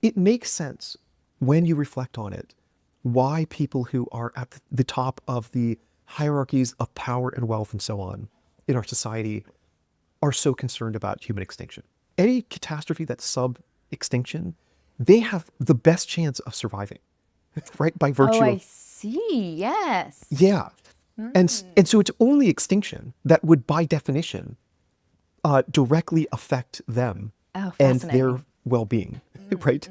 it makes sense when you reflect on it, why people who are at the top of the hierarchies of power and wealth and so on in our society are so concerned about human extinction. Any catastrophe that's sub-extinction, they have the best chance of surviving, right? By virtue Oh, I of, see. Yes. yeah. And so it's only extinction that would, by definition, directly affect them Oh, and their fascinating. well-being, right?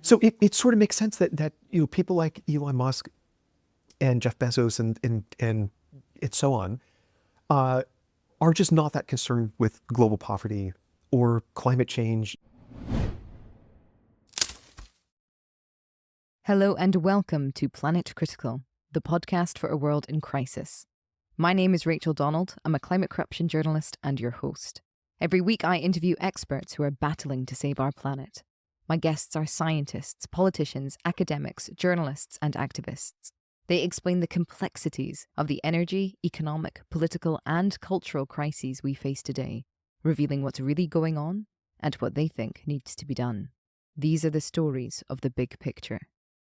So it sort of makes sense that people like Elon Musk and Jeff Bezos and so on are just not that concerned with global poverty or climate change. Hello and welcome to Planet Critical, the podcast for a world in crisis. My name is Rachel Donald. I'm a climate corruption journalist and your host. Every week I interview experts who are battling to save our planet. My guests are scientists, politicians, academics, journalists, and activists. They explain the complexities of the energy, economic, political, and cultural crises we face today, revealing what's really going on and what they think needs to be done. These are the stories of the big picture.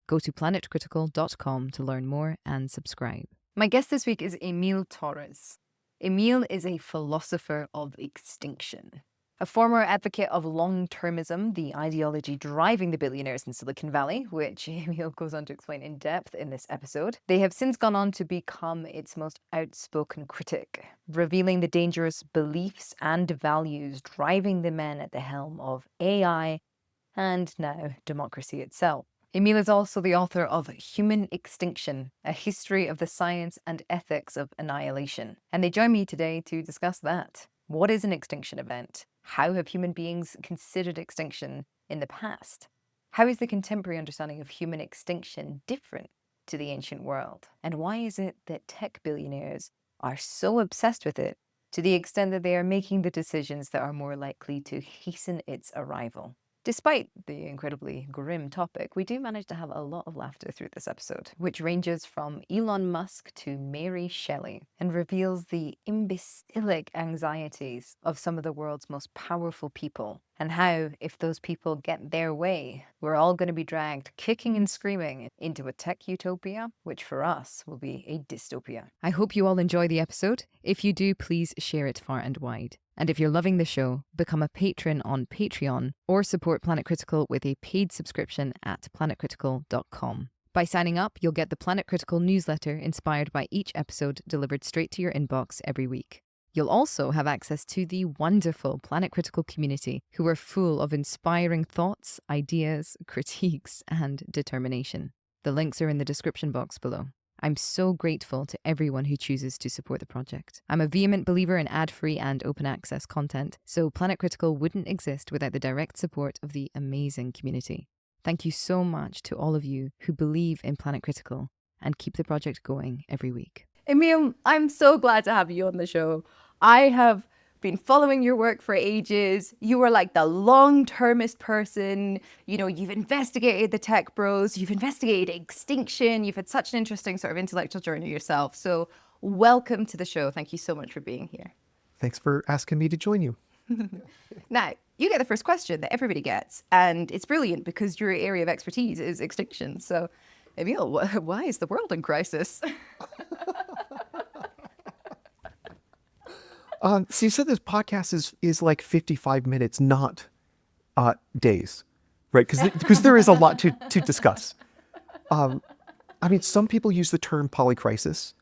Go to planetcritical.com to learn more and subscribe. My guest this week is Emile Torres. Emile is a philosopher of extinction, a former advocate of long-termism, the ideology driving the billionaires in Silicon Valley, which Emile goes on to explain in depth in this episode. They have since gone on to become its most outspoken critic, revealing the dangerous beliefs and values driving the men at the helm of AI and now democracy itself. Emile is also the author of Human Extinction, a history of the science and ethics of annihilation. And they join me today to discuss that. What is an extinction event? How have human beings considered extinction in the past? How is the contemporary understanding of human extinction different to the ancient world? And why is it that tech billionaires are so obsessed with it to the extent that they are making the decisions that are more likely to hasten its arrival? Despite the incredibly grim topic, we do manage to have a lot of laughter through this episode, which ranges from Elon Musk to Mary Shelley and reveals the imbecilic anxieties of some of the world's most powerful people, and how, if those people get their way, we're all going to be dragged kicking and screaming into a tech utopia, which for us will be a dystopia. I hope you all enjoy the episode. If you do, please share it far and wide. And if you're loving the show, become a patron on Patreon or support Planet Critical with a paid subscription at planetcritical.com. By signing up, you'll get the Planet Critical newsletter inspired by each episode delivered straight to your inbox every week. You'll also have access to the wonderful Planet Critical community who are full of inspiring thoughts, ideas, critiques, and determination. The links are in the description box below. I'm so grateful to everyone who chooses to support the project. I'm a vehement believer in ad-free and open access content, so Planet Critical wouldn't exist without the direct support of the amazing community. Thank you so much to all of you who believe in Planet Critical and keep the project going every week. Emile, I'm so glad to have you on the show. I have been following your work for ages. You are like the long-termist person. You know, you've investigated the tech bros, you've investigated extinction, you've had such an interesting sort of intellectual journey yourself. So welcome to the show. Thank you so much for being here. Thanks for asking me to join you. Now, you get the first question that everybody gets, and it's brilliant because your area of expertise is extinction. So, Emile, why is the world in crisis? So you said this podcast is like 55 minutes, not days, right? Because there is a lot to discuss. I mean, some people use the term polycrisis.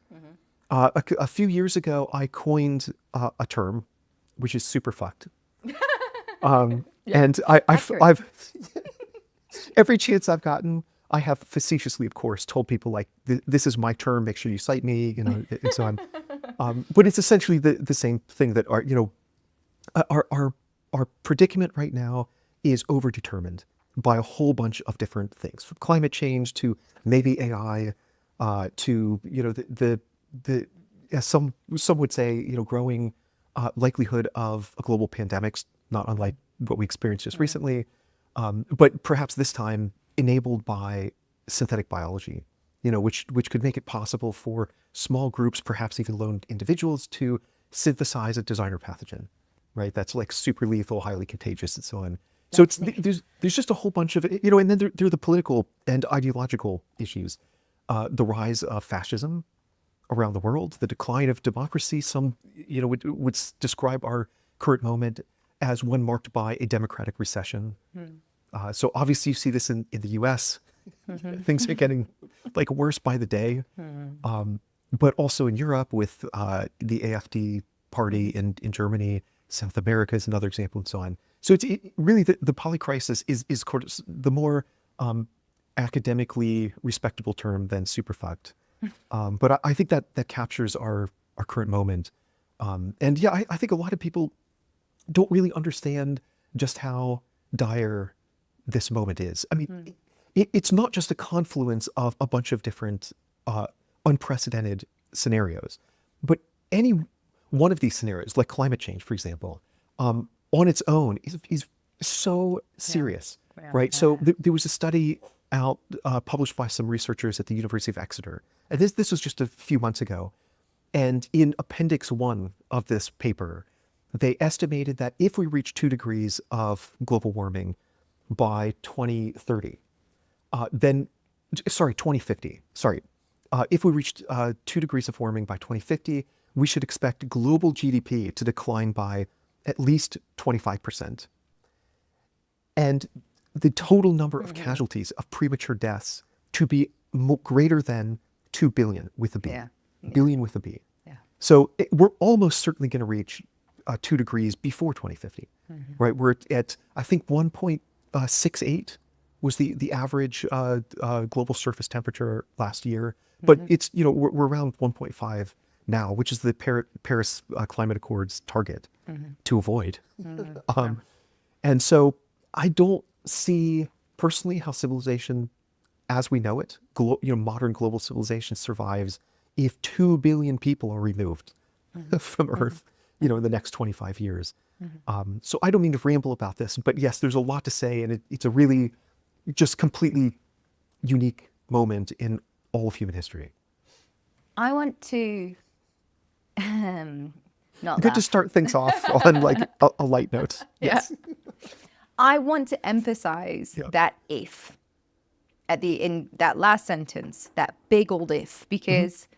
A few years ago, I coined a term, which is super fucked. And I've every chance I've gotten, I have facetiously, of course, told people like, this is my term, make sure you cite me, you know, and so on. But it's essentially the same thing that our predicament right now is overdetermined by a whole bunch of different things, from climate change to maybe AI, to as some would say, growing likelihood of a global pandemic, not unlike what we experienced just recently, but perhaps this time enabled by synthetic biology, which could make it possible for small groups, perhaps even lone individuals, to synthesize a designer pathogen, right? That's like super lethal, highly contagious, and so on. So there's just a whole bunch of, and then there are the political and ideological issues. The rise of fascism around the world, the decline of democracy. Some, would describe our current moment as one marked by a democratic recession. So obviously you see this in the US. Things are getting worse by the day. But also in Europe with the AfD party in Germany, South America is another example, and so on. So it's really the polycrisis is the more academically respectable term than superfucked. But I think that captures our current moment. And yeah, I think a lot of people don't really understand just how dire this moment is. I mean, it's not just a confluence of a bunch of different unprecedented scenarios, but any one of these scenarios, like climate change, for example, on its own is so serious, right? So there was a study out published by some researchers at the University of Exeter, and this was just a few months ago. And in Appendix 1 of this paper, they estimated that if we reach 2 degrees of global warming by 2030, 2050, if we reached 2 degrees of warming by 2050, we should expect global GDP to decline by at least 25%. And the total number of casualties of premature deaths to be greater than 2 billion with a B. Billion with a B. So we're almost certainly going to reach 2 degrees before 2050, right? We're at, I think, 1.68 was the average global surface temperature last year. But it's, we're around 1.5 now, which is the Paris Climate Accord's target to avoid. And so I don't see personally how civilization as we know it, modern global civilization survives if 2 billion people are removed from Earth, in the next 25 years. So I don't mean to ramble about this, but yes, there's a lot to say, and it's a really just completely unique moment in all of human history. I want to not Good to laugh. start things off on a light note. Yes. I want to emphasize that if in that last sentence, that big old if, because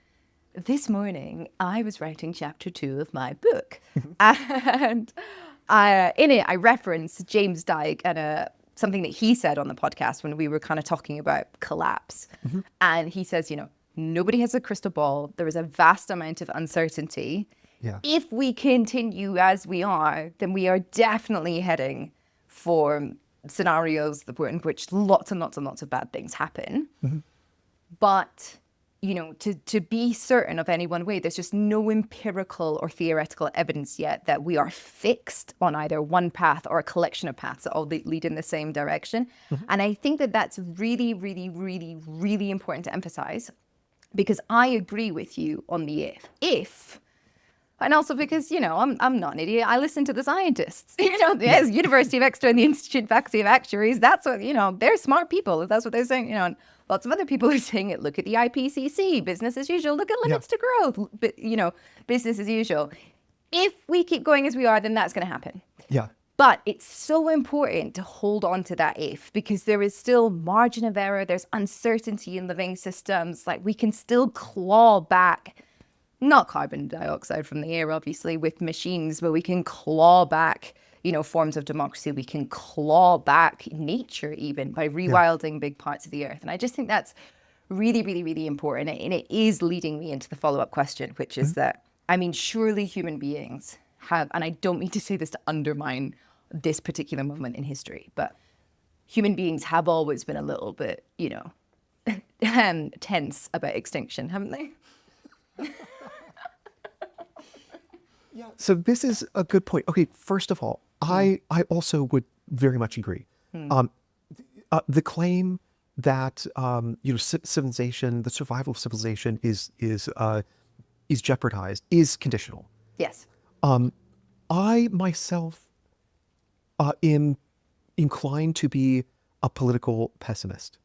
this morning I was writing chapter 2 of my book, and in it I referenced James Dyke and something that he said on the podcast when we were kind of talking about collapse. And he says, nobody has a crystal ball. There is a vast amount of uncertainty. If we continue as we are, then we are definitely heading for scenarios in which lots and lots and lots of bad things happen. But, to be certain of any one way, there's just no empirical or theoretical evidence yet that we are fixed on either one path or a collection of paths that all lead in the same direction. And I think that that's really, really, really, really important to emphasize, because I agree with you on the if. And also because, I'm not an idiot. I listen to the scientists, the University of Exeter and the Institute Faculty of Actuaries. That's what, they're smart people. That's what they're saying, and lots of other people are saying it. Look at the IPCC, business as usual. Look at limits to growth, but, business as usual. If we keep going as we are, then that's going to happen. But it's so important to hold on to that if, because there is still margin of error. There's uncertainty in living systems. We can still claw back, not carbon dioxide from the air, obviously, with machines, but we can claw back, forms of democracy. We can claw back nature even by rewilding big parts of the earth. And I just think that's really, really, really important. And it is leading me into the follow-up question, which is that, surely human beings have, and I don't mean to say this to undermine this particular moment in history, but human beings have always been a little bit, tense about extinction, haven't they? So this is a good point. Okay, first of all, I also would very much agree. The claim that civilization, the survival of civilization is jeopardized is conditional. Yes. I myself am inclined to be a political pessimist.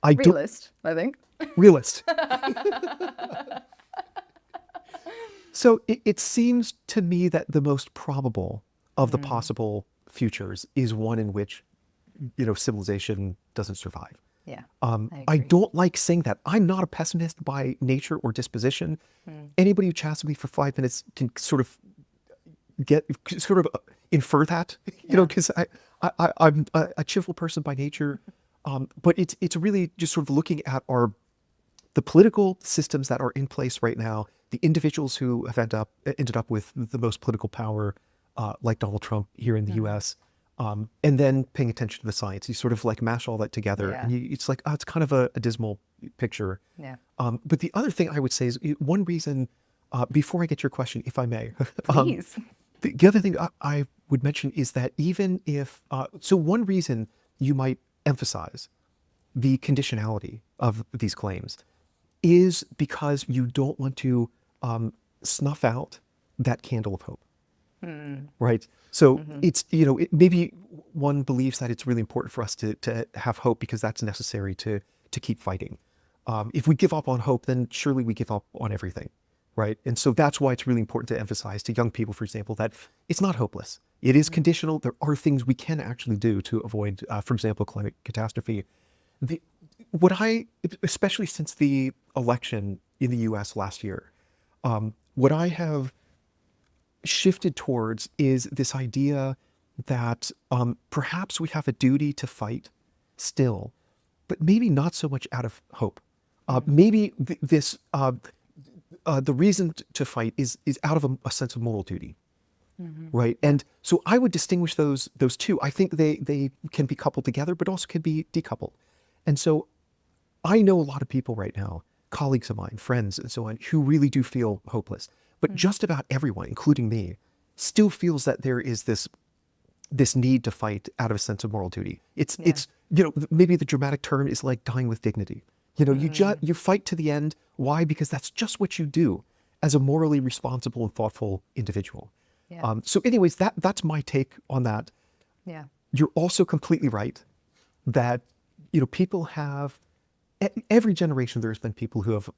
Realist, I think. Realist. So it seems to me that the most probable of the possible futures is one in which, civilization doesn't survive. Yeah. I agree. don't like saying that. I'm not a pessimist by nature or disposition. Anybody who chats with me for 5 minutes can sort of infer that, because I'm a cheerful person by nature. But it's really just sort of looking at the political systems that are in place right now, the individuals who have ended up with the most political power, like Donald Trump here in the U.S., and then paying attention to the science. You sort of like mash all that together, and it's like, it's kind of a dismal picture. Yeah. But the other thing I would say is one reason, before I get your question, if I may, Please. the other thing I would mention is that even if, so one reason you might emphasize the conditionality of these claims is because you don't want to snuff out that candle of hope, right? So it's, maybe one believes that it's really important for us to have hope because that's necessary to keep fighting. If we give up on hope, then surely we give up on everything, right? And so that's why it's really important to emphasize to young people, for example, that it's not hopeless. It is conditional. There are things we can actually do to avoid, for example, climate catastrophe. Especially since the election in the US last year, what I have shifted towards is this idea that perhaps we have a duty to fight still, but maybe not so much out of hope. Maybe the reason to fight is out of a sense of moral duty, right? And so I would distinguish those two. I think they can be coupled together, but also can be decoupled. And so I know a lot of people right now, colleagues of mine, friends, and so on, who really do feel hopeless. But just about everyone, including me, still feels that there is this need to fight out of a sense of moral duty. It's maybe the dramatic term is like dying with dignity. You fight to the end. Why? Because that's just what you do as a morally responsible and thoughtful individual. Yeah. So anyways, that's my take on that. Yeah. You're also completely right that, people have, every generation there's been people who have,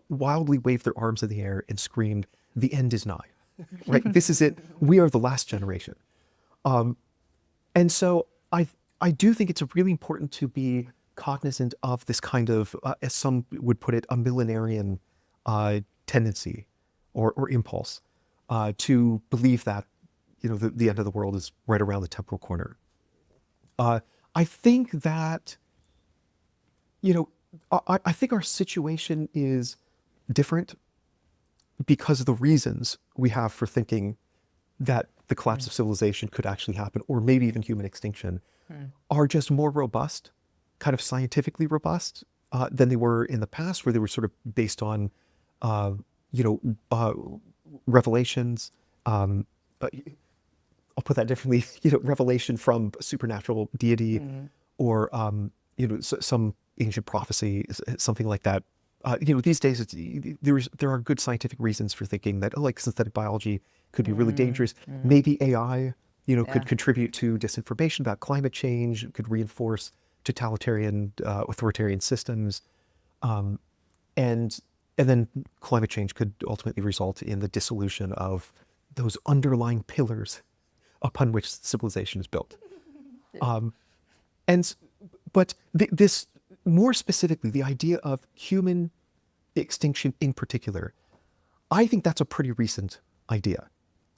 wildly waved their arms in the air and screamed, the end is nigh, right? This is it. We are the last generation. And so I do think it's really important to be cognizant of this kind of, as some would put it, a millenarian tendency or impulse to believe that, the end of the world is right around the temporal corner. I think that, I think our situation is different because of the reasons we have for thinking that the collapse of civilization could actually happen, or maybe even human extinction, are just more robust, kind of scientifically robust, than they were in the past, where they were sort of based on, revelations. I'll put that differently, revelation from a supernatural deity, or, some ancient prophecy, something like that. These days, there are good scientific reasons for thinking that, like synthetic biology could be really dangerous. Maybe AI, could contribute to disinformation about climate change, could reinforce totalitarian, authoritarian systems, and then climate change could ultimately result in the dissolution of those underlying pillars upon which civilization is built. But this, more specifically, the idea of human extinction in particular, I think that's a pretty recent idea.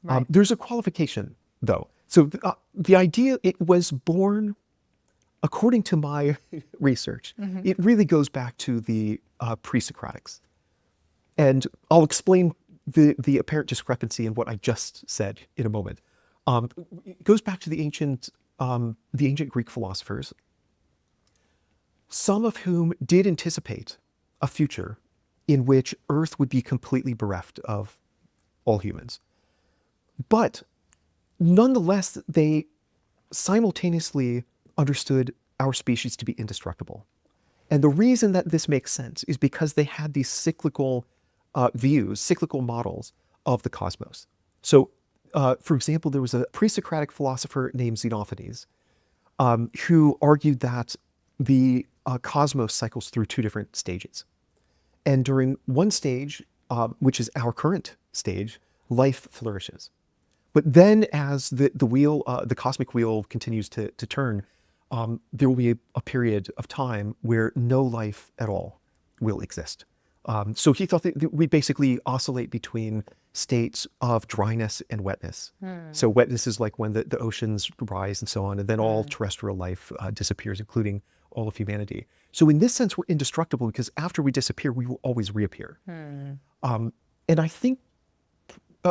Right. There's a qualification, though. So the idea, it was born, according to my research, it really goes back to the pre-Socratics. And I'll explain the apparent discrepancy in what I just said in a moment. It goes back to the ancient Greek philosophers, some of whom did anticipate a future in which Earth would be completely bereft of all humans. But nonetheless, they simultaneously understood our species to be indestructible. And the reason that this makes sense is because they had these cyclical views, cyclical models of the cosmos. So, for example, there was a pre-Socratic philosopher named Xenophanes who argued that the cosmos cycles through two different stages. And during one stage, which is our current stage, life flourishes. But then as the wheel, the cosmic wheel continues to turn, there will be a period of time where no life at all will exist. So he thought that we basically oscillate between states of dryness and wetness. So wetness is like when the oceans rise and so on, and then all terrestrial life disappears, including all of humanity. So in this sense, we're indestructible because after we disappear, we will always reappear. And I think,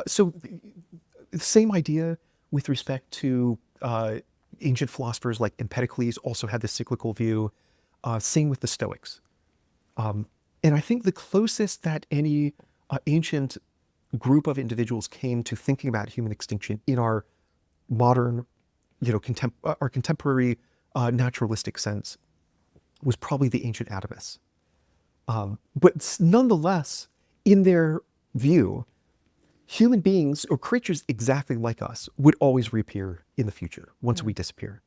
so the same idea with respect to ancient philosophers like Empedocles also had this cyclical view, same with the Stoics. And I think the closest that any ancient group of individuals came to thinking about human extinction in our modern, our contemporary naturalistic sense was probably the ancient atomists. But nonetheless, in their view, human beings or creatures exactly like us would always reappear in the future once we disappear.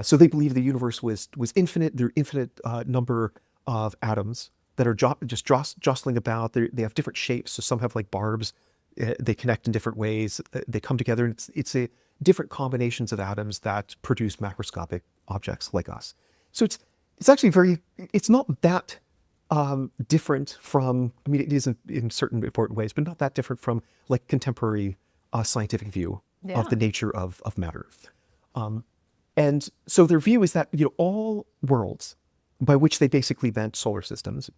So they believe the universe was infinite. There are infinite number of atoms that are just jostling about. They have different shapes. So some have like barbs. They connect in different ways. They come together. And it's a different combinations of atoms that produce macroscopic objects like us. So it's actually it's not that different from, I mean, it is in certain important ways, but not that different from like contemporary scientific view of the nature of matter. And so their view is that, all worlds, by which they basically meant solar systems,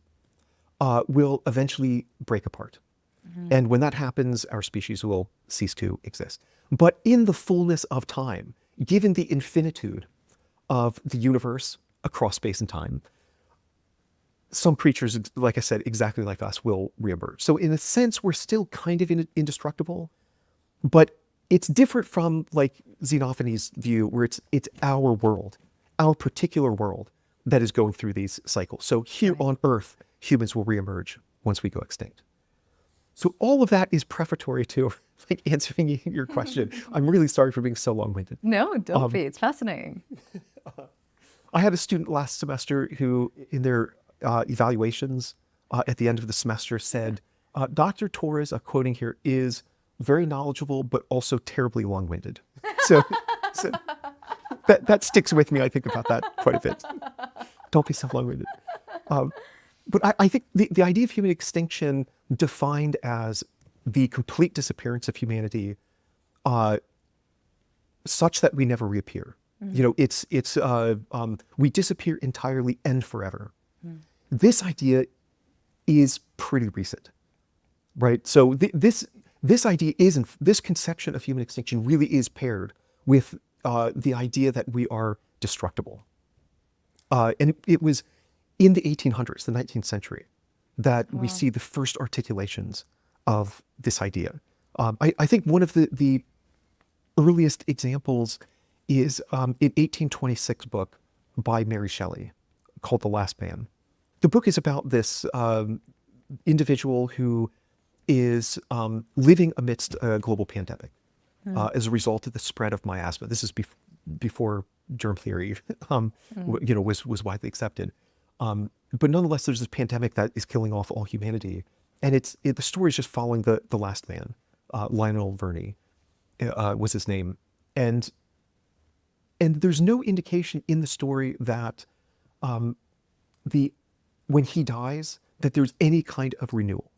will eventually break apart. And when that happens, our species will cease to exist. But in the fullness of time, given the infinitude of the universe across space and time, some creatures, like I said, exactly like us, will reemerge. So in a sense, we're still kind of indestructible, but it's different from like Xenophanes' view, where it's our world, our particular world, that is going through these cycles. So here on Earth, humans will reemerge once we go extinct. So all of that is prefatory to like answering your question. I'm really sorry for being so long-winded. No, don't be. It's fascinating. I had a student last semester who, in their evaluations at the end of the semester, said, Dr. Torres, I'm quoting here, is very knowledgeable, but also terribly long-winded. So that sticks with me. I think about that quite a bit. Don't be so long-winded. But I think the idea of human extinction defined as the complete disappearance of humanity, such that we never reappear. We disappear entirely and forever. This idea is pretty recent, right? So this idea this conception of human extinction really is paired with the idea that we are destructible. And it was in the 1800s, the 19th century, that we see the first articulations of this idea. I think one of the earliest examples is an 1826 book by Mary Shelley called The Last Man. The book is about this individual who is living amidst a global pandemic as a result of the spread of miasma. This is before germ theory was widely accepted. But nonetheless, there's this pandemic that is killing off all humanity. And the story is just following the last man, Lionel Verney was his name. And there's no indication in the story that when he dies, that there's any kind of renewal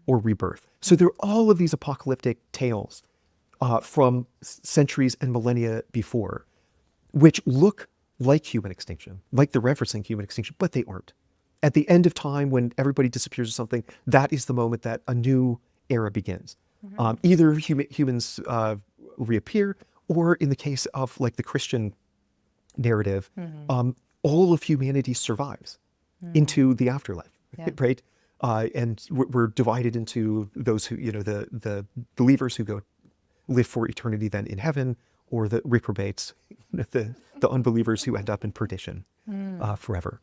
or rebirth. So there are all of these apocalyptic tales from centuries and millennia before, which look like human extinction, like they're referencing human extinction, but they aren't. At the end of time, when everybody disappears or something, that is the moment that a new era begins. Either humans reappear, or in the case of like the Christian narrative, all of humanity survives into the afterlife, right? And we're divided into those who, the believers who go live for eternity then in heaven, or the reprobates, the unbelievers who end up in perdition forever.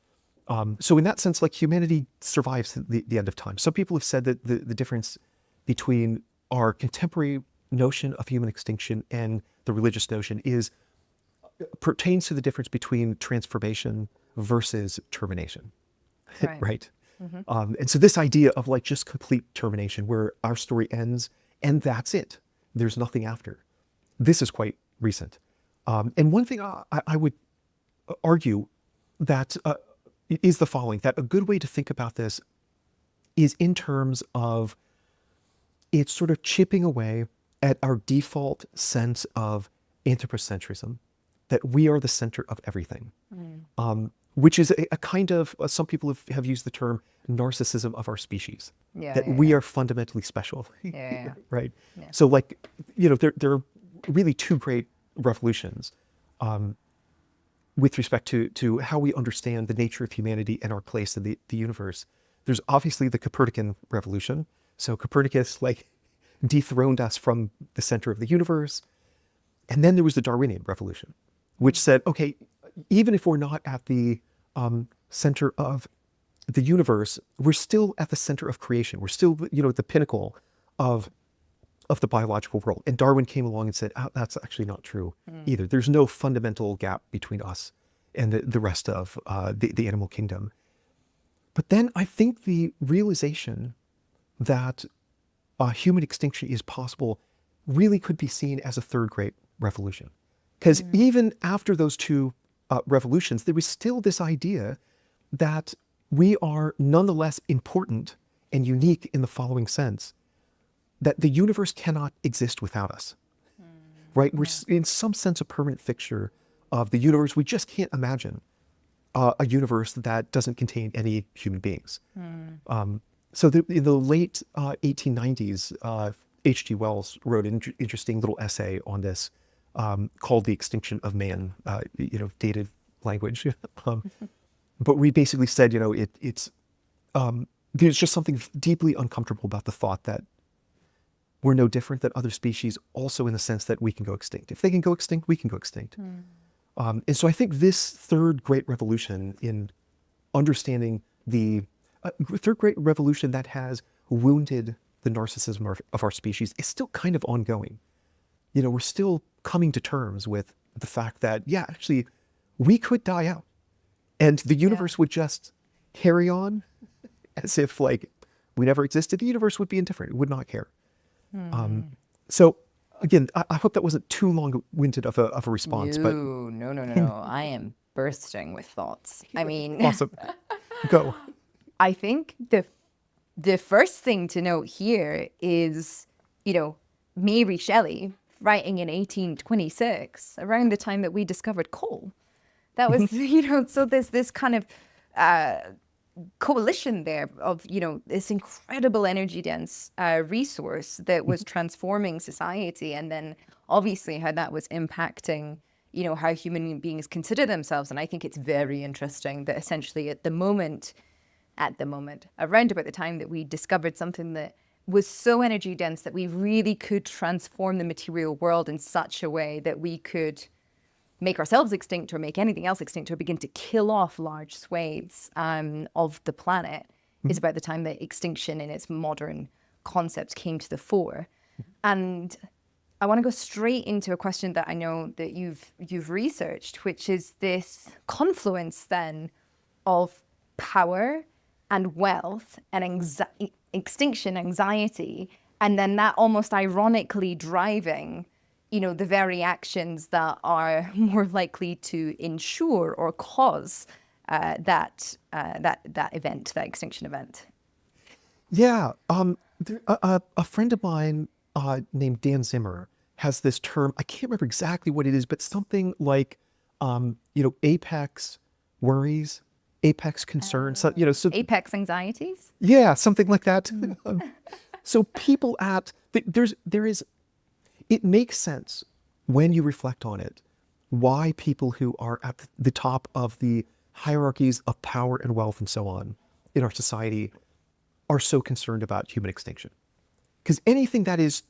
So in that sense, like humanity survives the end of time. Some people have said that the difference between our contemporary notion of human extinction and the religious notion pertains to the difference between transformation versus termination, right? And so this idea of like just complete termination, where our story ends and that's it. there's nothing after. This is quite recent. And one thing I would argue that is the following, that a good way to think about this is in terms of it's sort of chipping away at our default sense of anthropocentrism, that we are the center of everything, which is a kind of, some people have used the term narcissism of our species, that we are fundamentally special, right? Yeah. So like, there are really two great revolutions with respect to how we understand the nature of humanity and our place in the universe. There's obviously the Copernican revolution. So Copernicus dethroned us from the center of the universe. And then there was the Darwinian revolution, which said, okay, even if we're not at the center of the universe, we're still at the center of creation. We're still, at the pinnacle of the biological world. And Darwin came along and said, that's actually not true either. There's no fundamental gap between us and the rest of the animal kingdom. But then I think the realization that human extinction is possible really could be seen as a third great revolution. Because even after those two revolutions, there was still this idea that we are nonetheless important and unique in the following sense, that the universe cannot exist without us, right? We're in some sense a permanent fixture of the universe. We just can't imagine a universe that doesn't contain any human beings. So in the late 1890s, H.G. Wells wrote an interesting little essay on this called The Extinction of Man, dated language. But we basically said, it's there's just something deeply uncomfortable about the thought that we're no different than other species, also in the sense that we can go extinct. If they can go extinct, we can go extinct. And so I think this third great revolution in understanding the third great revolution that has wounded the narcissism of our species is still kind of ongoing. We're still coming to terms with the fact that, actually, we could die out. And the universe would just carry on as if we never existed. The universe would be indifferent. It would not care. So again, I hope that wasn't too long-winded of a response. But No. I am bursting with thoughts. I mean, awesome. Go. I think the first thing to note here is, Mary Shelley writing in 1826, around the time that we discovered coal. That was, so there's this kind of coalition there of, this incredible energy dense resource that was transforming society. And then obviously how that was impacting, how human beings consider themselves. And I think it's very interesting that essentially at the moment, around about the time that we discovered something that was so energy dense that we really could transform the material world in such a way that we could make ourselves extinct or make anything else extinct or begin to kill off large swathes of the planet is about the time that extinction in its modern concepts came to the fore. And I want to go straight into a question that I know that you've researched, which is this confluence then of power and wealth and extinction anxiety, and then that almost ironically driving the very actions that are more likely to ensure or cause that event, that extinction event. Yeah. A friend of mine named Dan Zimmer has this term. I can't remember exactly what it is, but something like, apex worries, apex concerns. So Apex anxieties? Yeah, something like that. So people it makes sense when you reflect on it, why people who are at the top of the hierarchies of power and wealth and so on in our society are so concerned about human extinction. Because anything that is,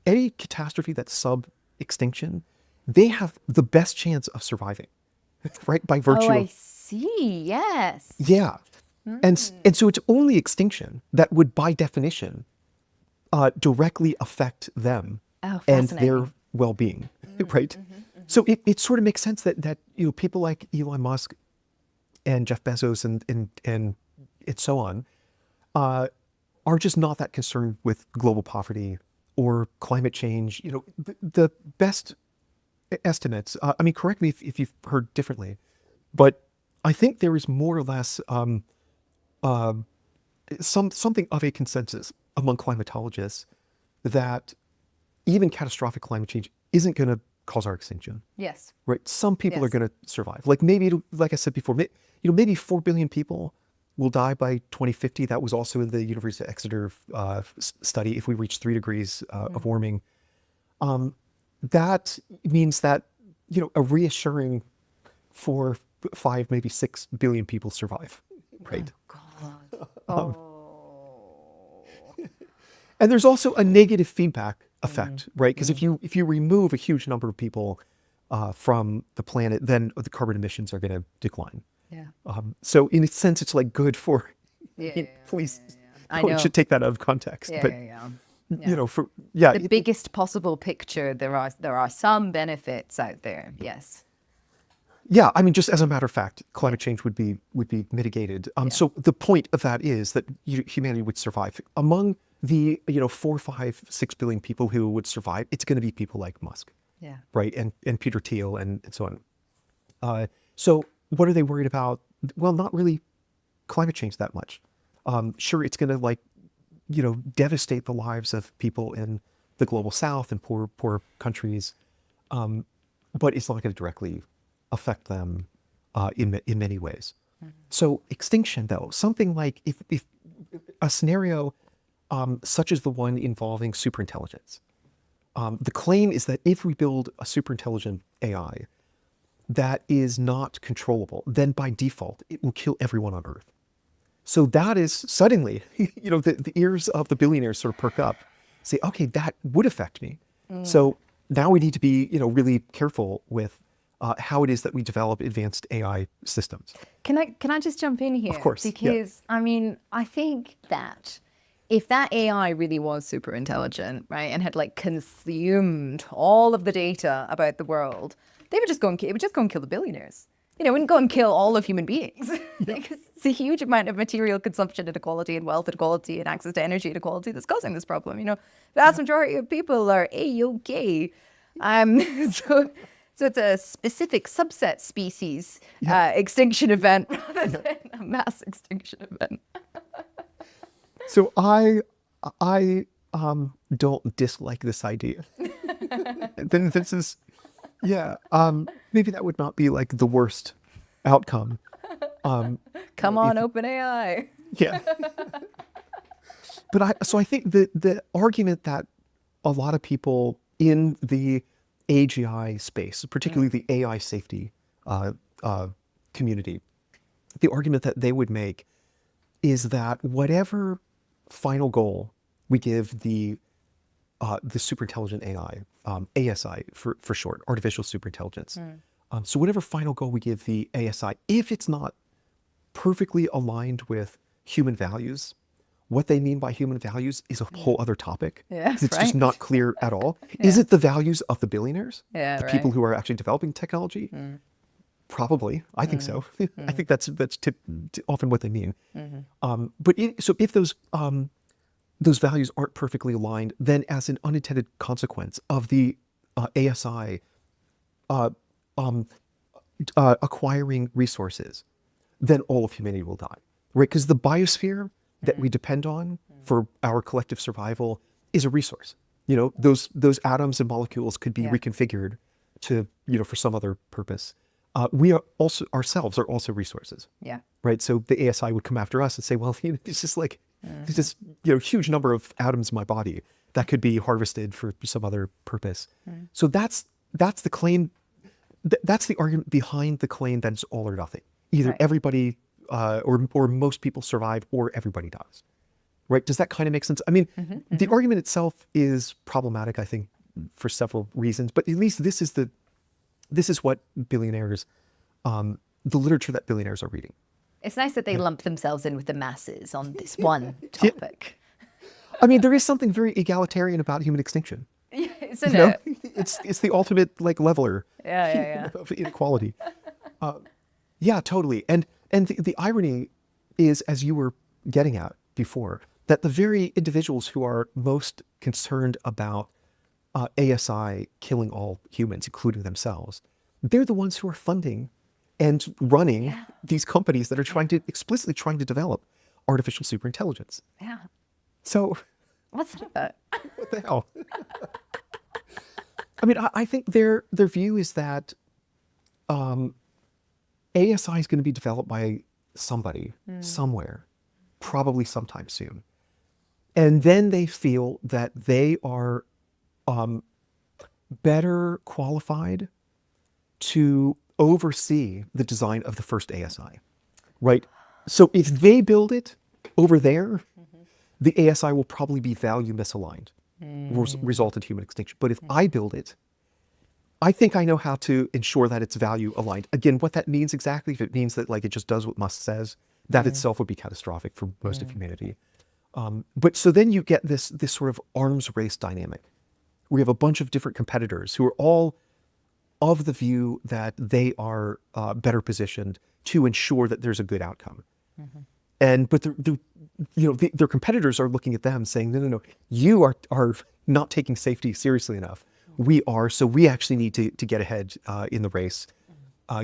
any catastrophe that's sub-extinction, they have the best chance of surviving, right? By virtue Oh, I of... see, yes. Yeah. And so it's only extinction that would, by definition, directly affect them and their well-being, right? So it sort of makes sense that people like Elon Musk and Jeff Bezos and so on are just not that concerned with global poverty or climate change, the best estimates, I mean, correct me if you've heard differently, but I think there is more or less something of a consensus among climatologists that even catastrophic climate change isn't going to cause our extinction. Yes. Right? Some people are Yes. going to survive. Like maybe, like I said before, maybe 4 billion people will die by 2050. That was also in the University of Exeter study. If we reach 3 degrees of warming, that means that a reassuring 4, 5, maybe 6 billion people survive. Right? God. Oh. And there's also a negative feedback effect, right? Because if you remove a huge number of people from the planet, then the carbon emissions are going to decline. Yeah. So in a sense, it's like good for. Yeah. Please, I you know. should take that out of context. Yeah, but yeah. yeah, The biggest possible picture, there are some benefits out there. Yes. yeah. I mean, just as a matter of fact, climate change would be mitigated. So the point of that is that humanity would survive. Among the 4, 5, 6 billion people who would survive, it's going to be people like Musk. Yeah. Right, and Peter Thiel and so on. So what are they worried about? Well, not really climate change that much. Sure, it's going to devastate the lives of people in the global south and poor countries, but it's not going to directly affect them in many ways. So extinction, though, something like if a scenario such as the one involving superintelligence. The claim is that if we build a superintelligent AI that is not controllable, then by default, it will kill everyone on Earth. So that is suddenly, the ears of the billionaires sort of perk up, say, okay, that would affect me. So now we need to be, really careful with how it is that we develop advanced AI systems. Can I just jump in here? Of course, yeah. Because I mean, I think that if that AI really was super intelligent, right, and had consumed all of the data about the world, it would just go and kill the billionaires. It wouldn't go and kill all of human beings. Because it's a huge amount of material consumption inequality and wealth inequality and access to energy inequality that's causing this problem. The vast majority of people are A-OK. So it's a specific subset species extinction event rather than a mass extinction event. So I don't dislike this idea. Then this is, maybe that would not be the worst outcome. Come on, OpenAI. Yeah. But I think the argument that a lot of people in the AGI space, particularly the AI safety community, the argument that they would make is that whatever final goal we give the superintelligent AI, ASI for short, artificial superintelligence. So whatever final goal we give the ASI, if it's not perfectly aligned with human values, what they mean by human values is a whole other topic. Yeah, 'Cause it's just right. not clear at all. Is it the values of the billionaires? Yeah, the right. people who are actually developing technology? Probably. I think so. I think that's often what they mean. But if those values aren't perfectly aligned, then as an unintended consequence of the ASI acquiring resources, then all of humanity will die, right? Because the biosphere that we depend on for our collective survival is a resource. Those atoms and molecules could be reconfigured to, for some other purpose. We are also ourselves are also resources. Yeah. Right. So the ASI would come after us and say, well, it's just there's this huge number of atoms in my body that could be harvested for some other purpose. So that's the claim. That's the argument behind the claim that it's all or nothing. Either everybody or most people survive or everybody dies. Right? Does that kind of make sense? I mean, the argument itself is problematic, I think, for several reasons. But at least this is what billionaires, the literature that billionaires are reading. It's nice that they lump themselves in with the masses on this one topic. I mean, there is something very egalitarian about human extinction. Yeah, isn't it? It's the ultimate leveler of inequality. Yeah, totally. And the irony is, as you were getting at before, that the very individuals who are most concerned about ASI killing all humans, including themselves, they're the ones who are funding and running these companies that are explicitly trying to develop artificial superintelligence. Yeah. So What's that? what the hell? I mean, I think their view is that ASI is going to be developed by somebody, somewhere, probably sometime soon. And then they feel that they are better qualified to oversee the design of the first ASI, right? So if they build it over there, the ASI will probably be value misaligned, result in human extinction. But if I build it, I think I know how to ensure that it's value aligned. Again, what that means exactly, if it means that like it just does what Musk says, that itself would be catastrophic for most of humanity. But so then you get this sort of arms race dynamic. We have a bunch of different competitors who are all of the view that they are better positioned to ensure that there's a good outcome. But their competitors are looking at them saying, no, you are not taking safety seriously enough. We are, so we actually need to get ahead in the race,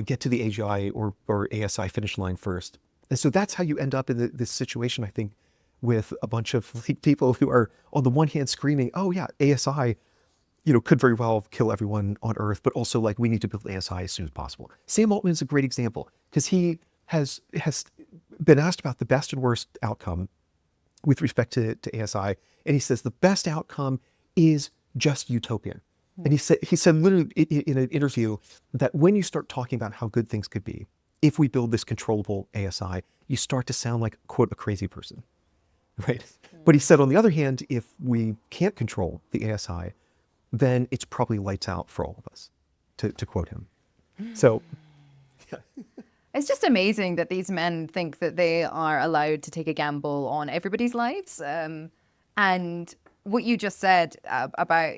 get to the AGI or ASI finish line first. And so that's how you end up in this situation, I think, with a bunch of people who are on the one hand screaming, oh yeah, ASI, could very well kill everyone on Earth, but also like we need to build ASI as soon as possible. Sam Altman is a great example because he has been asked about the best and worst outcome with respect to ASI, and he says the best outcome is just utopia. And he said literally in an interview that when you start talking about how good things could be, if we build this controllable ASI, you start to sound like, quote, a crazy person, right? But he said, on the other hand, if we can't control the ASI, then it's probably lights out for all of us, to quote him. So, It's just amazing that these men think that they are allowed to take a gamble on everybody's lives. And what you just said about,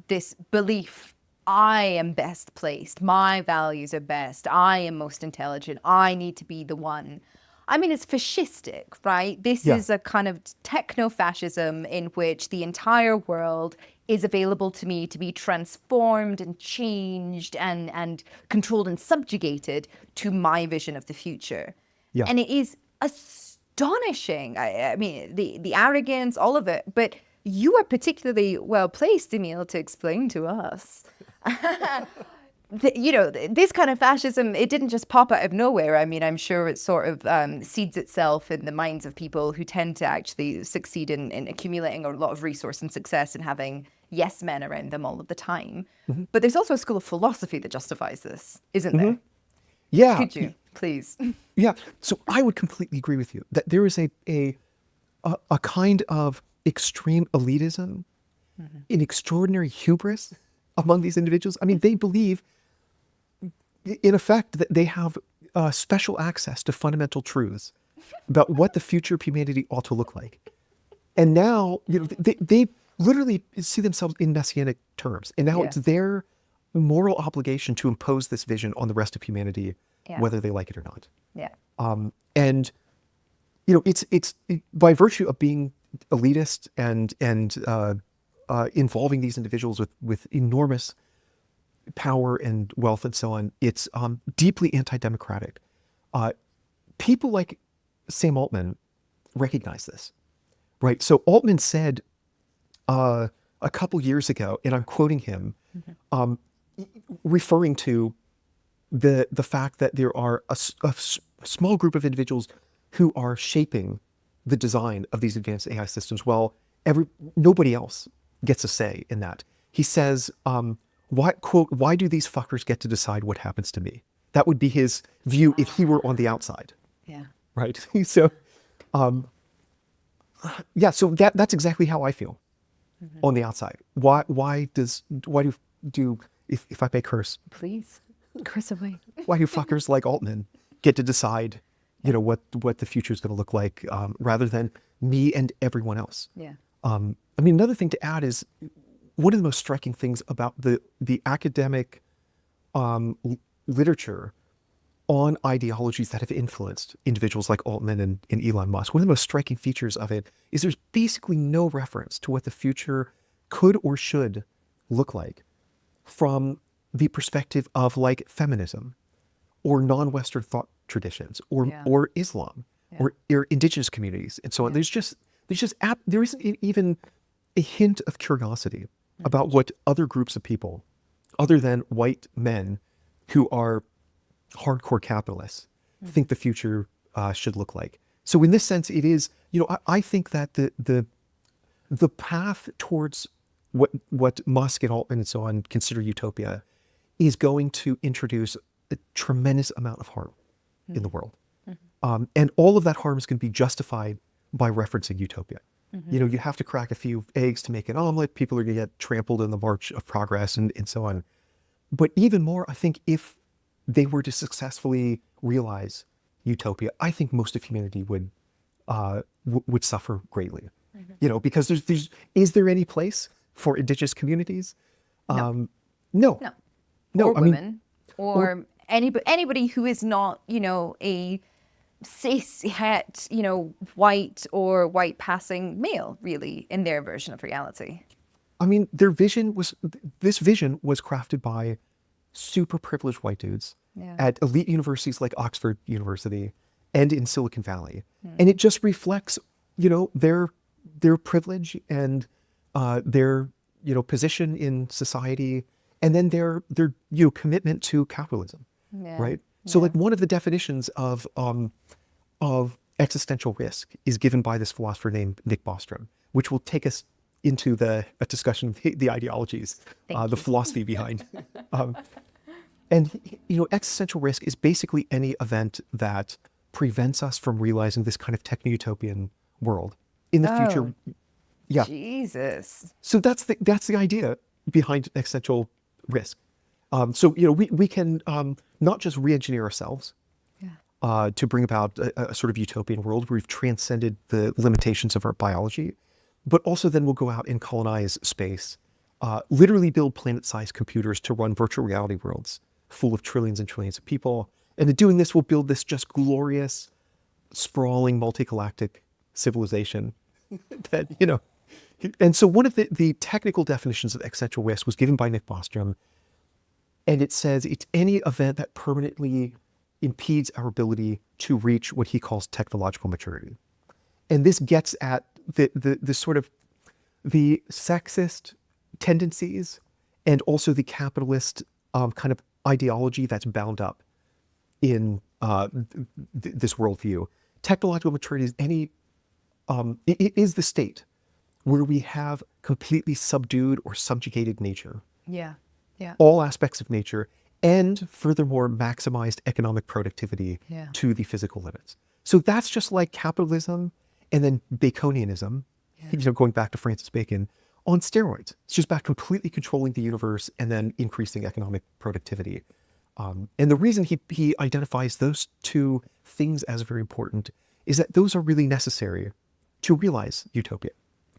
this belief, I am best placed, my values are best, I am most intelligent, I need to be the one. I mean, it's fascistic, right? This is a kind of technofascism in which the entire world is available to me to be transformed and changed and controlled and subjugated to my vision of the future. Yeah. And it is astonishing. I mean, the arrogance, all of it. But you are particularly well placed, Emile, to explain to us. This kind of fascism, it didn't just pop out of nowhere. I mean, I'm sure it sort of seeds itself in the minds of people who tend to actually succeed in accumulating a lot of resource and success and having yes men around them all of the time. But there's also a school of philosophy that justifies this, isn't there? Yeah. Could you, please? Yeah. So I would completely agree with you that there is a kind of extreme elitism, an extraordinary hubris among these individuals. I mean, they believe, in effect, that they have special access to fundamental truths about what the future of humanity ought to look like. And now, they literally see themselves in messianic terms. And now it's their moral obligation to impose this vision on the rest of humanity, whether they like it or not. Yeah. And it's by virtue of being elitist and involving these individuals with enormous power and wealth and so on, it's deeply anti-democratic. People like Sam Altman recognize this, right? So Altman said a couple years ago, and I'm quoting him, referring to the fact that there are a small group of individuals who are shaping the design of these advanced AI systems while nobody else gets a say in that. He says, why do these fuckers get to decide what happens to me? That would be his view if he were on the outside. Yeah. Right. So, so that's exactly how I feel on the outside. Why do if I may curse, Please, curse away. why do fuckers like Altman get to decide, what the future is going to look like, rather than me and everyone else? Yeah. I mean, another thing to add is one of the most striking things about the academic literature on ideologies that have influenced individuals like Altman and Elon Musk. One of the most striking features of it is there's basically no reference to what the future could or should look like from the perspective of like feminism or non-Western thought traditions or Islam or indigenous communities and so on. There isn't even a hint of curiosity about what other groups of people, other than white men who are hardcore capitalists, think the future should look like. So in this sense, it is, I think that the path towards what Musk and Altman and so on consider utopia is going to introduce a tremendous amount of harm in the world. And all of that harm is going to be justified by referencing utopia. You have to crack a few eggs to make an omelet. People are going to get trampled in the march of progress and so on. But even more, I think if they were to successfully realize utopia, I think most of humanity would suffer greatly. Because is there any place for indigenous communities? No. Or women, or anybody who is not, a cis het, white or white passing male, really, in their version of reality. I mean, this vision was crafted by super privileged white dudes at elite universities like Oxford University and in Silicon Valley. And it just reflects, their privilege and their, position in society, and then their commitment to capitalism, right? So like one of the definitions of existential risk is given by this philosopher named Nick Bostrom, which will take us into a discussion of the ideologies, the philosophy behind. Existential risk is basically any event that prevents us from realizing this kind of techno-utopian world in the future. Yeah. Jesus. So that's the idea behind existential risk. We can not just re-engineer ourselves to bring about a sort of utopian world where we've transcended the limitations of our biology, but also then we'll go out and colonize space, literally build planet-sized computers to run virtual reality worlds full of trillions and trillions of people. And in doing this, we'll build this just glorious, sprawling, multi-galactic civilization that, And so one of the technical definitions of existential risk was given by Nick Bostrom, and it says it's any event that permanently impedes our ability to reach what he calls technological maturity. And this gets at the sort of the sexist tendencies and also the capitalist kind of ideology that's bound up in this worldview. Technological maturity is it is the state where we have completely subdued or subjugated nature. Yeah. All aspects of nature, and furthermore, maximized economic productivity to the physical limits. So that's just like capitalism and then Baconianism, going back to Francis Bacon, on steroids. It's just about completely controlling the universe and then increasing economic productivity. And the reason he identifies those two things as very important is that those are really necessary to realize utopia.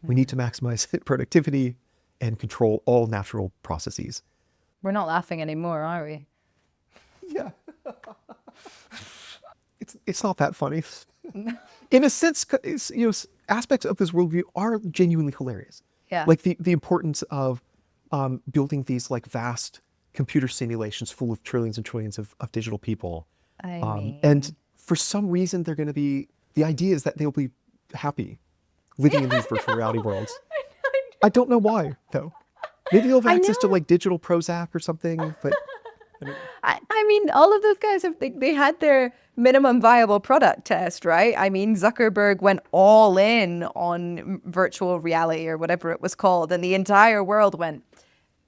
We need to maximize productivity and control all natural processes. We're not laughing anymore, are we? Yeah. It's not that funny. In a sense, aspects of this worldview are genuinely hilarious. Yeah. Like the importance of building these like vast computer simulations full of trillions and trillions of digital people. And for some reason, the idea is that they'll be happy living in these virtual reality worlds. I don't know why, though. Maybe they'll have access to like digital Prozac or something, but I mean, all of those guys they had their minimum viable product test, right? I mean, Zuckerberg went all in on virtual reality or whatever it was called, and the entire world went,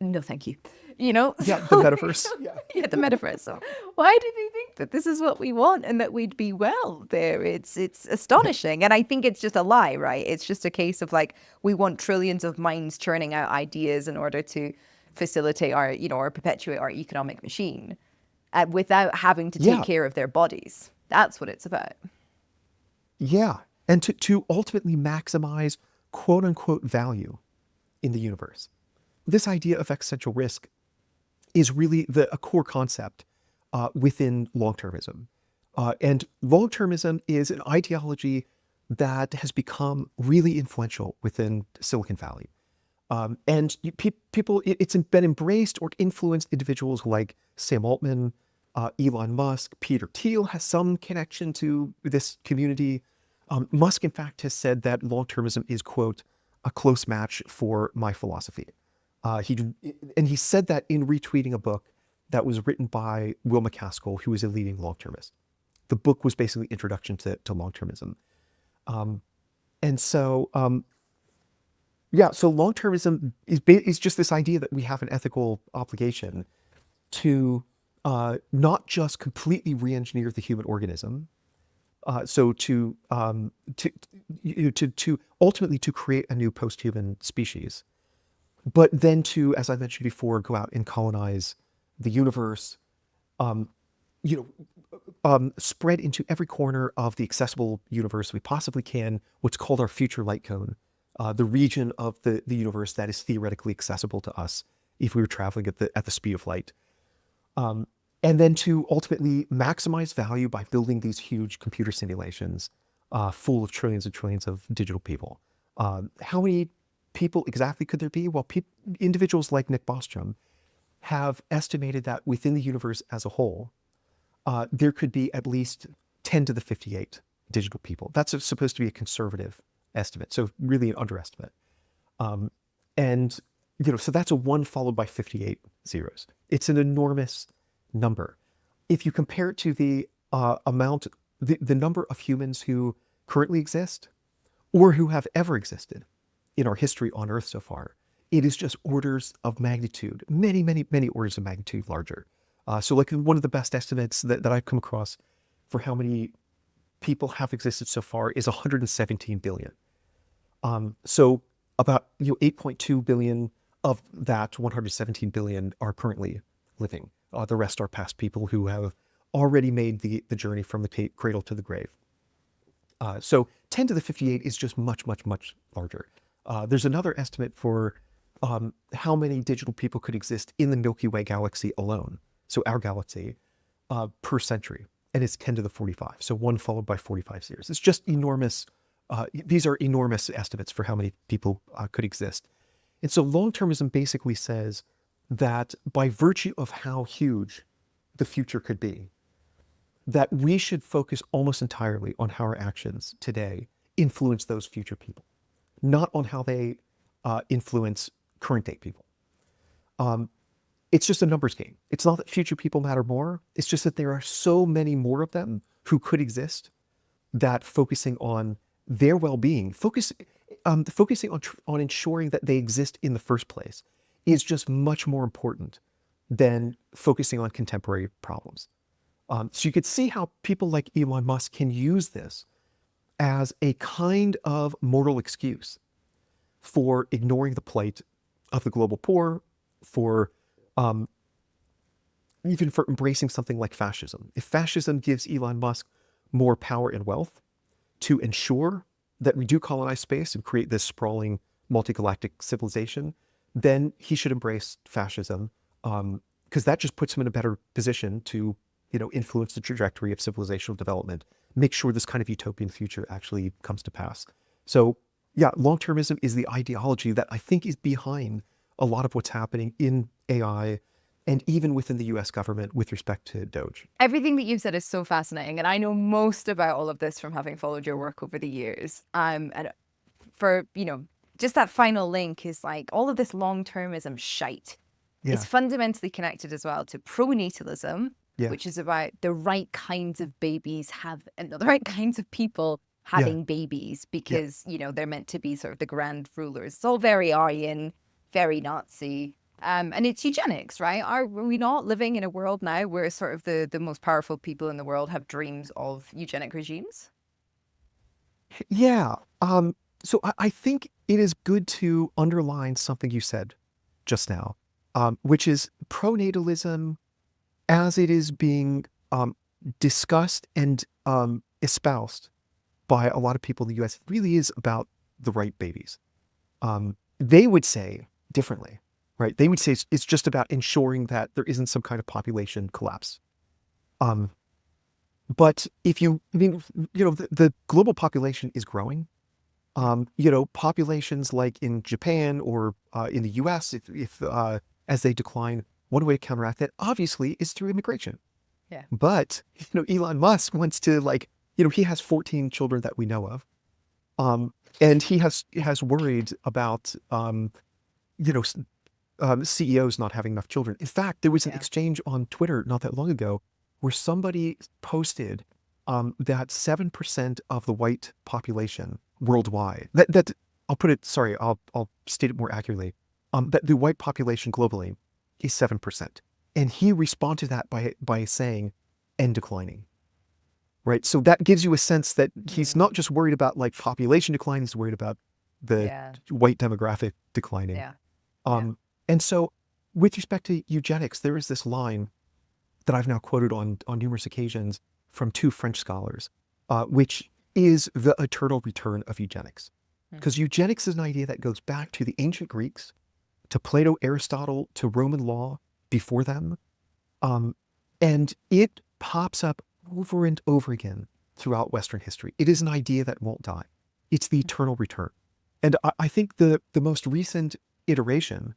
no, thank you. Yeah, the metaverse. Yeah, the metaverse. So why do they think that this is what we want and that we'd be well there? It's astonishing. And I think it's just a lie, right? It's just a case of like, we want trillions of minds churning out ideas in order to facilitate our, or perpetuate our economic machine without having to take care of their bodies. That's what it's about. Yeah. And to ultimately maximize quote unquote value in the universe. This idea of existential risk is really a core concept within long-termism. And long-termism is an ideology that has become really influential within Silicon Valley. And it's been embraced or influenced individuals like Sam Altman, Elon Musk, Peter Thiel has some connection to this community. Musk, in fact, has said that long-termism is, quote, a close match for my philosophy. He said that in retweeting a book that was written by Will MacAskill, who is a leading long-termist. The book was basically introduction to long-termism. So long-termism is just this idea that we have an ethical obligation to not just completely re-engineer the human organism, to ultimately to create a new post-human species, but then to, as I mentioned before, go out and colonize the universe, spread into every corner of the accessible universe we possibly can, what's called our future light cone, the region of the universe that is theoretically accessible to us if we were traveling at the speed of light. And then to ultimately maximize value by building these huge computer simulations full of trillions and trillions of digital people. How many people exactly could there be? Well, individuals like Nick Bostrom have estimated that within the universe as a whole, there could be at least 10 to the 58 digital people. That's supposed to be a conservative estimate, so really an underestimate. So that's a 1 followed by 58 zeros. It's an enormous number. If you compare it to the the number of humans who currently exist or who have ever existed in our history on Earth so far, it is just orders of magnitude, many, many, many orders of magnitude larger. So like one of the best estimates that I've come across for how many people have existed so far is 117 billion. So about 8.2 billion of that 117 billion are currently living. The rest are past people who have already made the journey from the cradle to the grave. So 10 to the 58 is just much, much, much larger. There's another estimate for how many digital people could exist in the Milky Way galaxy alone, so our galaxy, per century, and it's 10 to the 45, so 1 followed by 45 years. It's just enormous. These are enormous estimates for how many people could exist. And so long-termism basically says that by virtue of how huge the future could be, that we should focus almost entirely on how our actions today influence those future people, not on how they influence current day people. It's just a numbers game. It's not that future people matter more. It's just that there are so many more of them who could exist that focusing on their well-being, focusing on ensuring that they exist in the first place is just much more important than focusing on contemporary problems. So you could see how people like Elon Musk can use this as a kind of moral excuse for ignoring the plight of the global poor, for even for embracing something like fascism. If fascism gives Elon Musk more power and wealth to ensure that we do colonize space and create this sprawling multi-galactic civilization, then he should embrace fascism, because that just puts him in a better position to, influence the trajectory of civilizational development, make sure this kind of utopian future actually comes to pass. So yeah, long-termism is the ideology that I think is behind a lot of what's happening in AI and even within the US government with respect to Doge. Everything that you've said is so fascinating. And I know most about all of this from having followed your work over the years. And for, just that final link is like all of this long-termism shite. Yeah. It's fundamentally connected as well to pro-natalism, Yeah. which is about the right kinds of babies the right kinds of people having babies because, they're meant to be sort of the grand rulers. It's all very Aryan, very Nazi. And it's eugenics, right? Are we not living in a world now where sort of the most powerful people in the world have dreams of eugenic regimes? Yeah. So I think it is good to underline something you said just now, which is pro-natalism as it is being discussed and espoused by a lot of people in the US really is about the right babies. They would say differently, right? They would say it's just about ensuring that there isn't some kind of population collapse But if you, I mean, the global population is growing. Populations like in Japan or in the US, if as they decline, one way to counteract that obviously is through immigration. Yeah. But, Elon Musk wants to he has 14 children that we know of. And he has worried about, CEOs not having enough children. In fact, there was an exchange on Twitter not that long ago where somebody posted that 7% of the white population worldwide, that I'll put it, sorry, I'll state it more accurately, that the white population globally is 7%. And he responded to that by saying, and declining. Right. So that gives you a sense that he's not just worried about like population decline, he's worried about the white demographic declining. And so with respect to eugenics, there is this line that I've now quoted on numerous occasions from two French scholars, which is the eternal return of eugenics. Because eugenics is an idea that goes back to the ancient Greeks, to Plato, Aristotle, to Roman law before them. And it pops up over and over again throughout Western history. It is an idea that won't die. It's the eternal return. And I think the most recent iteration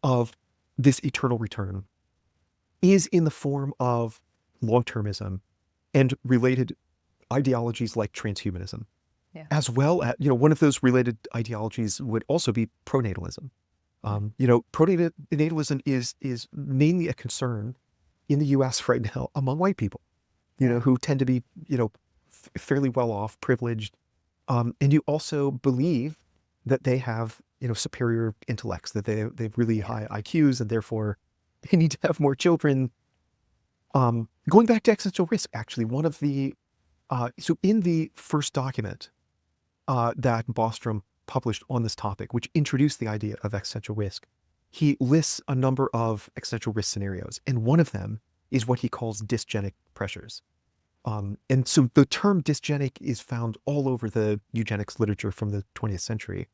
of this eternal return is in the form of long-termism and related ideologies like transhumanism. As well as, one of those related ideologies would also be pro-natalism. Pro-natalism is mainly a concern in the US right now among white people, who tend to be, fairly well off, privileged. And you also believe that they have, superior intellects, that they have really high IQs and therefore they need to have more children. Going back to existential risk, actually, one of the, so in the first document that Bostrom published on this topic, which introduced the idea of existential risk, he lists a number of existential risk scenarios. And one of them is what he calls dysgenic pressures. And so the term dysgenic is found all over the eugenics literature from the 20th century.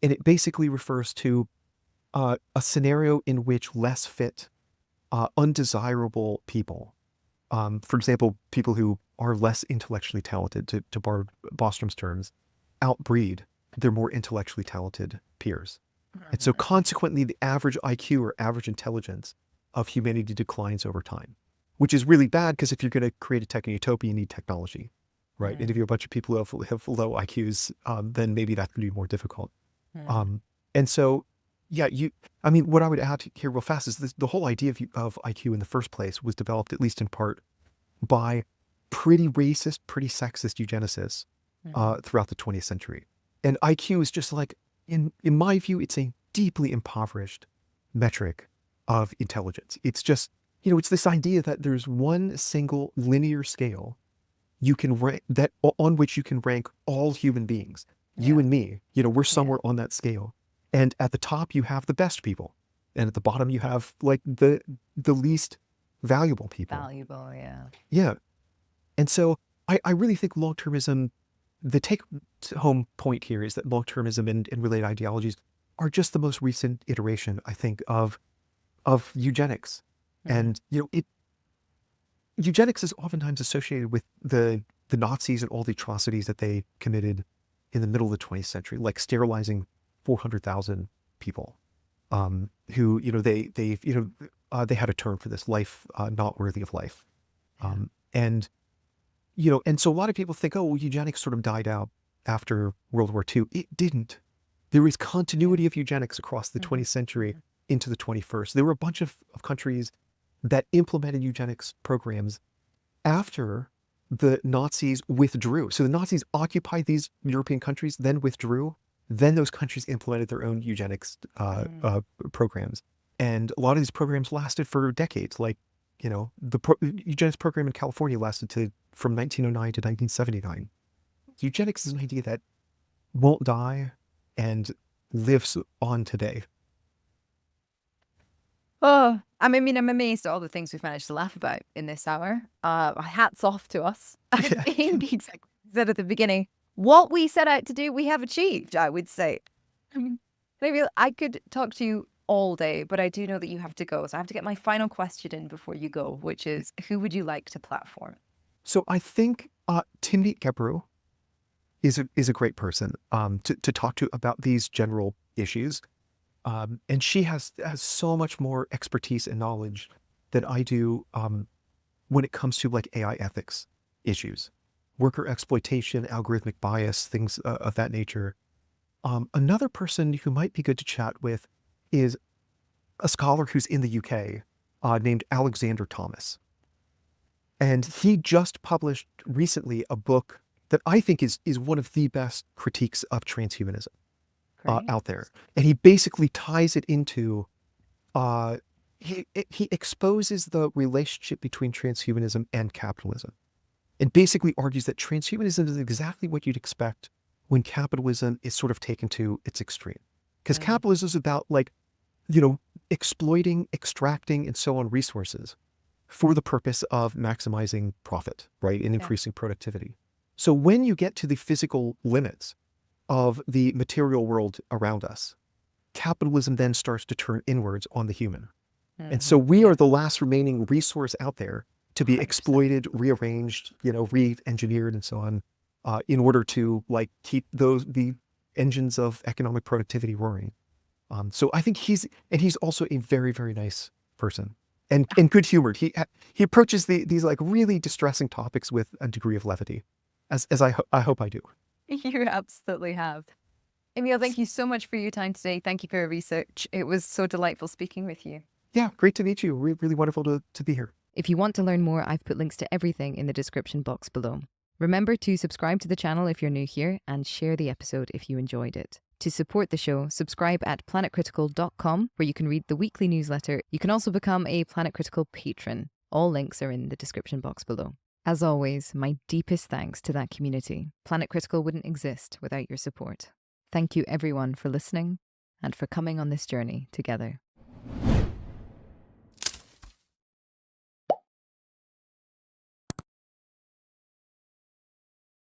And it basically refers to a scenario in which less fit, undesirable people, for example, people who are less intellectually talented, to borrow Bostrom's terms, outbreed their more intellectually talented peers. And so consequently, the average IQ or average intelligence of humanity declines over time, which is really bad because if you're going to create a techno-utopia, you need technology, right? And if you're a bunch of people who have low IQs, then maybe that could be more difficult. And so, what I would add here real fast is the whole idea of IQ in the first place was developed, at least in part, by pretty racist, pretty sexist eugenicists throughout the 20th century. And IQ is just like, in my view, it's a deeply impoverished metric of intelligence. It's just, it's this idea that there's one single linear scale you can rank that on which you can rank all human beings. You and me, we're somewhere on that scale. And at the top you have the best people, and at the bottom you have like the least valuable people. Yeah. And so I really think long-termism, the take-home point here is that long-termism and related ideologies are just the most recent iteration, I think, of eugenics. And eugenics is oftentimes associated with the Nazis and all the atrocities that they committed in the middle of the 20th century, like sterilizing 400,000 people, who they had a term for this, life not worthy of life, and so a lot of people think, oh, well, eugenics sort of died out after World War II. It didn't. There is continuity of eugenics across the 20th century into the 21st. There were a bunch of countries that implemented eugenics programs after the Nazis withdrew. So the Nazis occupied these European countries, then withdrew. Then those countries implemented their own eugenics programs. And a lot of these programs lasted for decades. Like, the eugenics program in California lasted from 1909 to 1979. Eugenics is an idea that won't die and lives on today. Oh, I'm amazed at all the things we've managed to laugh about in this hour. Hats off to us. Indeed, exactly said at the beginning, what we set out to do, we have achieved, I would say. Maybe I could talk to you all day, but I do know that you have to go. So I have to get my final question in before you go, which is, who would you like to platform? So I think Timnit Gebru is a great person to talk to about these general issues. And she has so much more expertise and knowledge than I do when it comes to like AI ethics issues, worker exploitation, algorithmic bias, things of that nature. Another person who might be good to chat with is a scholar who's in the UK named Alexander Thomas. And he just published recently a book that I think is one of the best critiques of transhumanism out there. And he basically ties it into, he exposes the relationship between transhumanism and capitalism, and basically argues that transhumanism is exactly what you'd expect when capitalism is sort of taken to its extreme. Because capitalism is about like, exploiting, extracting, and so on resources for the purpose of maximizing profit, right, and increasing productivity. So when you get to the physical limits of the material world around us, capitalism then starts to turn inwards on the human. And so we are the last remaining resource out there to be exploited, rearranged, re-engineered and so on, in order to like keep the engines of economic productivity roaring. So I think he's also a very, very nice person and good humored. He approaches these like really distressing topics with a degree of levity, as I hope I do. You absolutely have. Emile, thank you so much for your time today. Thank you for your research. It was so delightful speaking with you. Yeah, great to meet you. Really wonderful to be here. If you want to learn more, I've put links to everything in the description box below. Remember to subscribe to the channel if you're new here and share the episode if you enjoyed it. To support the show, subscribe at planetcritical.com, where you can read the weekly newsletter. You can also become a Planet Critical patron. All links are in the description box below. As always, my deepest thanks to that community. Planet Critical wouldn't exist without your support. Thank you everyone for listening and for coming on this journey together.